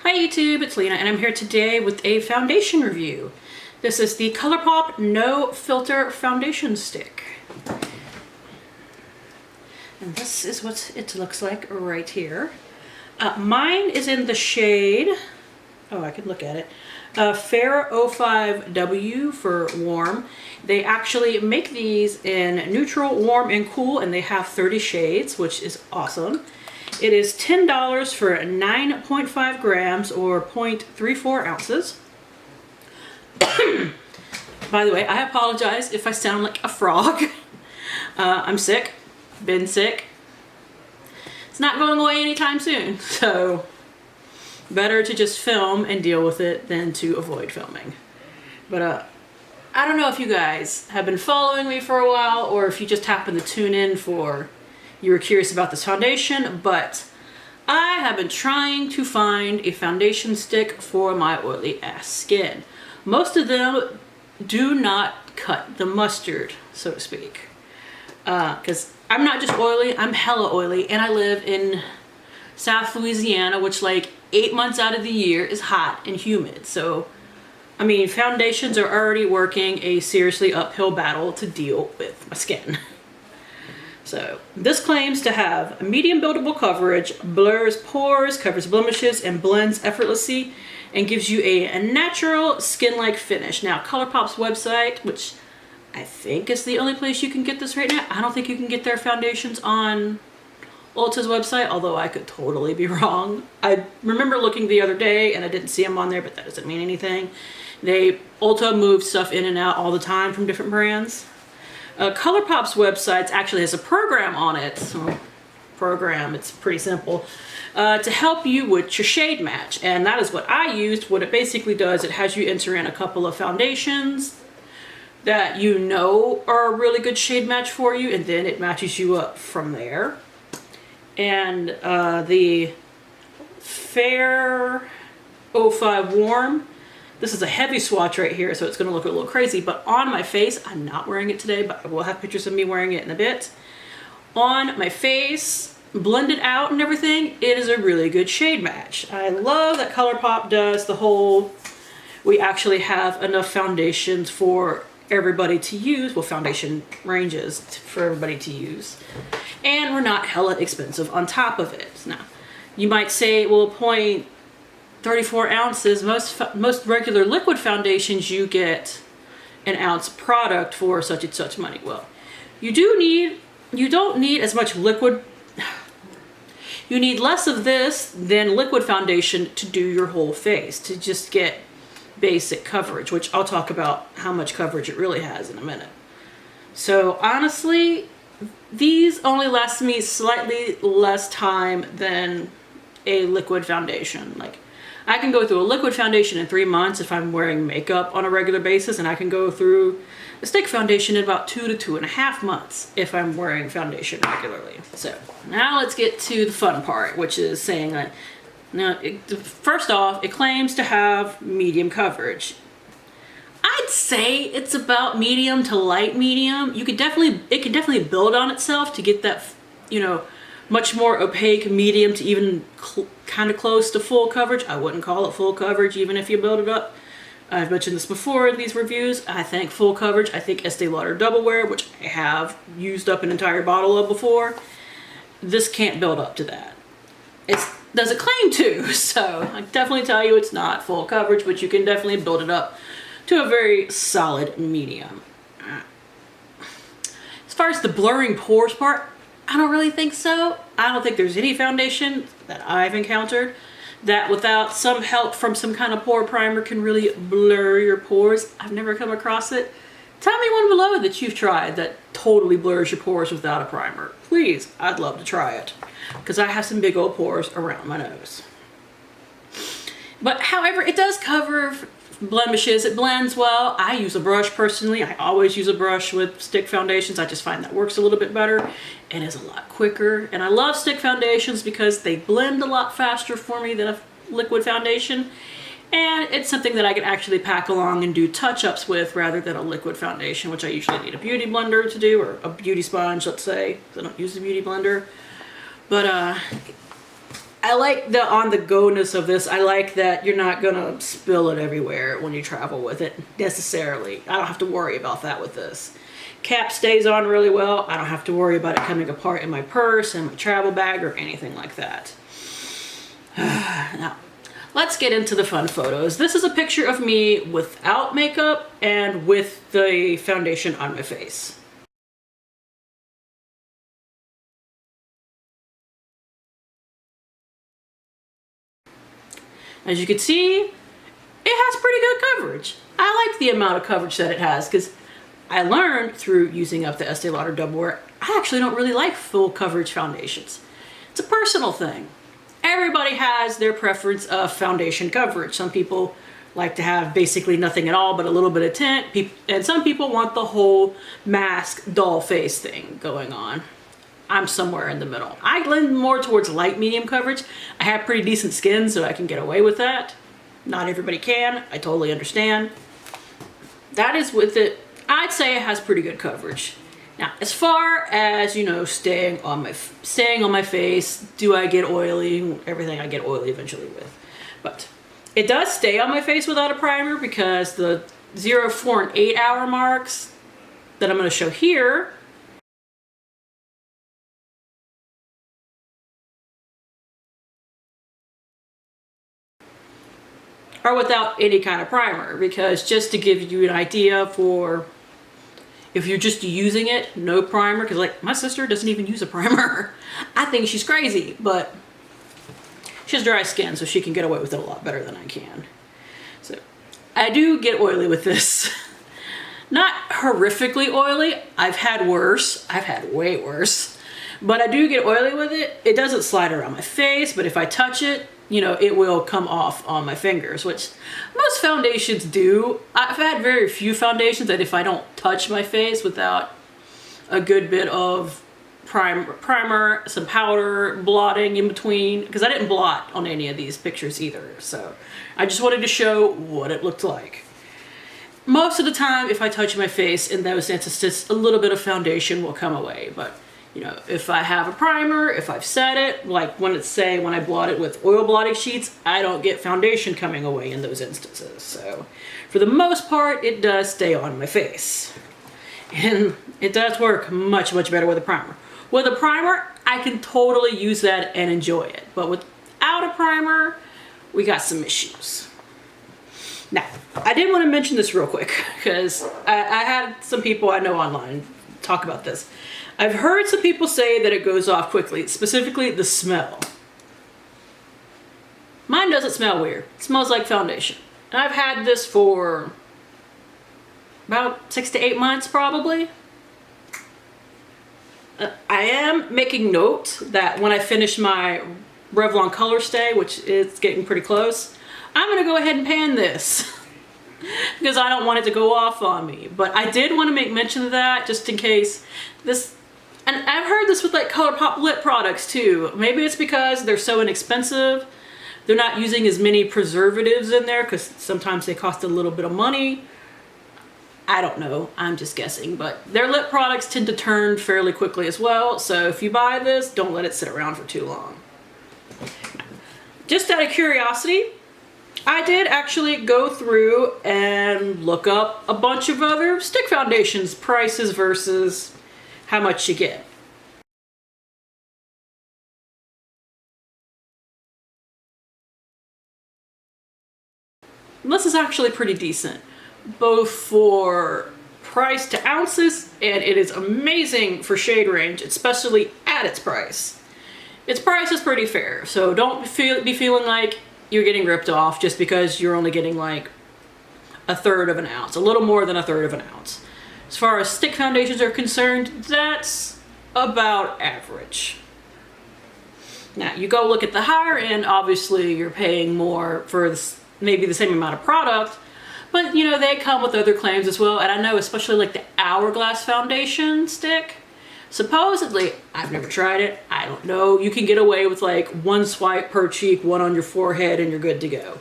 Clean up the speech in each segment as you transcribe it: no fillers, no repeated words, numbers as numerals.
Hi YouTube, it's Lena and I'm here today with a foundation review. This is the Colourpop No Filter Foundation Stick. And this is what it looks like right here. Mine is in the shade, oh I could look at it, Fair 05W for warm. They actually make these in neutral, warm, and cool, and they have 30 shades, which is awesome. It is $10 for 9.5 grams or 0.34 ounces. By the way, I apologize if I sound like a frog. I'm sick, been sick. It's not going away anytime soon, so better to just film and deal with it than to avoid filming. But I don't know if you guys have been following me for a while or if you just happen to tune in for you were curious about this foundation, but I have been trying to find a foundation stick for my oily ass skin. Most of them do not cut the mustard, so to speak. Because I'm not just oily, I'm hella oily, and I live in South Louisiana, which like 8 months out of the year is hot and humid. So, I mean, foundations are already working a seriously uphill battle to deal with my skin. So this claims to have a medium buildable coverage, blurs pores, covers blemishes, and blends effortlessly, and gives you a natural skin-like finish. Now, Colourpop's website, which I think is the only place you can get this right now. I don't think you can get their foundations on Ulta's website, although I could totally be wrong. I remember looking the other day and I didn't see them on there, but that doesn't mean anything. Ulta moves stuff in and out all the time from different brands. Colourpop's website actually has a program on it. It's pretty simple, to help you with your shade match. And that is what I used. What it basically does, it has you enter in a couple of foundations that you know are a really good shade match for you, and then it matches you up from there. And the Fair 05 Warm, this is a heavy swatch right here, so it's going to look a little crazy, but on my face, I'm not wearing it today, but I will have pictures of me wearing it in a bit. On my face, blended out and everything, it is a really good shade match. I love that Colourpop does the whole, we actually have enough foundations for everybody to use, well, foundation ranges for everybody to use, and we're not hella expensive on top of it. Now, you might say, well, 0.34 ounces, most regular liquid foundations you get an ounce product for such and such money. Well, you don't need as much liquid. You need less of this than liquid foundation to do your whole face, to just get basic coverage, which I'll talk about how much coverage it really has in a minute. So honestly, these only last me slightly less time than a liquid foundation. Like, I can go through a liquid foundation in 3 months if I'm wearing makeup on a regular basis, and I can go through a stick foundation in about 2 to 2.5 months if I'm wearing foundation regularly. So now let's get to the fun part, which is saying that, now, first off, it claims to have medium coverage. I'd say it's about medium to light medium. It could definitely build on itself to get that, much more opaque medium to even kind of close to full coverage. I wouldn't call it full coverage even if you build it up. I've mentioned this before in these reviews. I think full coverage, I think Estee Lauder Double Wear, which I have used up an entire bottle of before, this can't build up to that. It does a claim to, so I definitely tell you it's not full coverage, but you can definitely build it up to a very solid medium. As far as the blurring pores part, I don't really think so. I don't think there's any foundation that I've encountered that without some help from some kind of pore primer can really blur your pores. I've never come across it. Tell me one below that you've tried that totally blurs your pores without a primer. Please, I'd love to try it, because I have some big old pores around my nose. But however, it does cover blemishes. It blends well. I use a brush personally. I always use a brush with stick foundations. I just find that works a little bit better and is a lot quicker. And I love stick foundations because they blend a lot faster for me than a liquid foundation. And it's something that I can actually pack along and do touch-ups with rather than a liquid foundation, which I usually need a beauty blender to do, or a beauty sponge, let's say, because I don't use a beauty blender. But I like the on-the-go-ness of this. I like that you're not gonna spill it everywhere when you travel with it, necessarily. I don't have to worry about that with this. Cap stays on really well. I don't have to worry about it coming apart in my purse, in my travel bag, or anything like that. Now, let's get into the fun photos. This is a picture of me without makeup and with the foundation on my face. As you can see, it has pretty good coverage. I like the amount of coverage that it has because I learned through using up the Estee Lauder Double Wear, I actually don't really like full coverage foundations. It's a personal thing. Everybody has their preference of foundation coverage. Some people like to have basically nothing at all but a little bit of tint, and some people want the whole mask doll face thing going on. I'm somewhere in the middle. I lean more towards light medium coverage. I have pretty decent skin, so I can get away with that. Not everybody can. I totally understand. That is with it. I'd say it has pretty good coverage. Now, as far as, you know, staying on my face, do I get oily? Everything I get oily eventually with. But it does stay on my face without a primer because the 0, 4, and 8 hour marks that I'm going to show here are without any kind of primer, because just to give you an idea for if you're just using it, no primer, because like my sister doesn't even use a primer. I think she's crazy, but she has dry skin, so she can get away with it a lot better than I can. So I do get oily with this. Not horrifically oily. I've had worse. I've had way worse. But I do get oily with it. It doesn't slide around my face, but if I touch it, you know, it will come off on my fingers, which most foundations do. I've had very few foundations that if I don't touch my face without a good bit of primer, some powder, blotting in between, because I didn't blot on any of these pictures either. So I just wanted to show what it looked like. Most of the time, if I touch my face in those instances, a little bit of foundation will come away, but you know, if I have a primer, if I've set it, like when I blot it with oil blotting sheets, I don't get foundation coming away in those instances. So for the most part, it does stay on my face. And it does work much, much better with a primer. With a primer, I can totally use that and enjoy it. But without a primer, we got some issues. Now, I did want to mention this real quick because I had some people I know online talk about this. I've heard some people say that it goes off quickly, specifically the smell. Mine doesn't smell weird. It smells like foundation. And I've had this for about 6 to 8 months probably. I am making note that when I finish my Revlon Color Stay, which is getting pretty close, I'm going to go ahead and pan this because I don't want it to go off on me. But I did want to make mention of that just in case this. And I've heard this with like Colourpop lip products too. Maybe it's because they're so inexpensive. They're not using as many preservatives in there because sometimes they cost a little bit of money. I don't know, I'm just guessing, but their lip products tend to turn fairly quickly as well. So if you buy this, don't let it sit around for too long. Just out of curiosity, I did actually go through and look up a bunch of other stick foundations, prices versus how much you get. This is actually pretty decent, both for price to ounces, and it is amazing for shade range, especially at its price. Its price is pretty fair, so don't be feeling like you're getting ripped off just because you're only getting like 1/3 of an ounce, a little more than 1/3 of an ounce. As far as stick foundations are concerned, that's about average. Now, you go look at the higher end, obviously you're paying more for this, maybe the same amount of product, but you know, they come with other claims as well. And I know especially like the Hourglass foundation stick, supposedly, I've never tried it, I don't know, you can get away with like 1 swipe per cheek, 1 on your forehead, and you're good to go.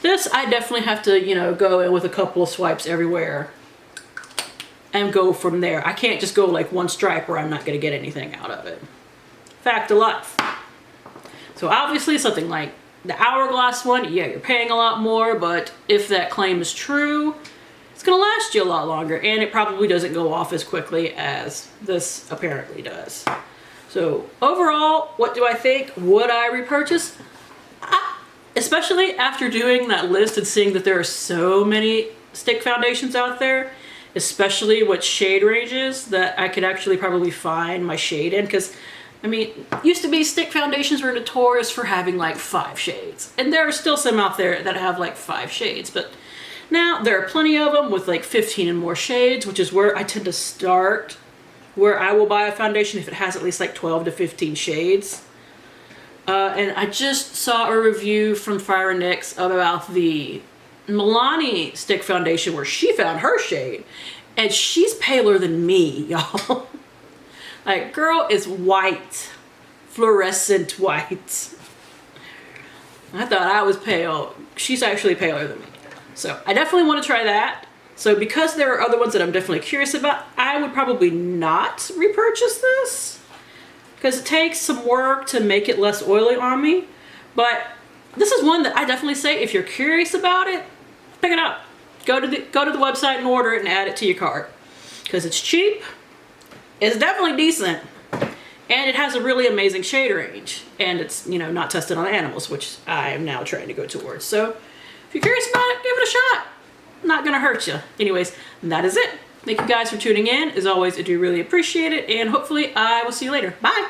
This, I definitely have to, you know, go in with a couple of swipes everywhere and go from there. I can't just go like 1 stripe or I'm not going to get anything out of it. Fact of life. So obviously something like the Hourglass one, yeah, you're paying a lot more, but if that claim is true, it's gonna last you a lot longer, and it probably doesn't go off as quickly as this apparently does. So overall, what do I think? Would I repurchase? Especially after doing that list and seeing that there are so many stick foundations out there, especially what shade ranges that I could actually probably find my shade in. Because, I mean, used to be stick foundations were notorious for having like 5 shades. And there are still some out there that have like 5 shades. But now there are plenty of them with like 15 and more shades, which is where I tend to start, where I will buy a foundation if it has at least like 12 to 15 shades. And I just saw a review from Fire and Nyx about the Milani stick foundation where she found her shade, and she's paler than me, y'all. Like, girl is white, fluorescent white. I thought I was pale. She's actually paler than me. So I definitely want to try that. So because there are other ones that I'm definitely curious about, I would probably not repurchase this, because it takes some work to make it less oily on me. But this is one that I definitely say, if you're curious about it, pick it up. Go to the website and order it and add it to your cart, because it's cheap, it's definitely decent, and it has a really amazing shade range, and it's, you know, not tested on animals, which I am now trying to go towards. So if you're curious about it, give it a shot. Not gonna hurt you. Anyways, that is it. Thank you guys for tuning in. As always, I do really appreciate it, and hopefully I will see you later. Bye!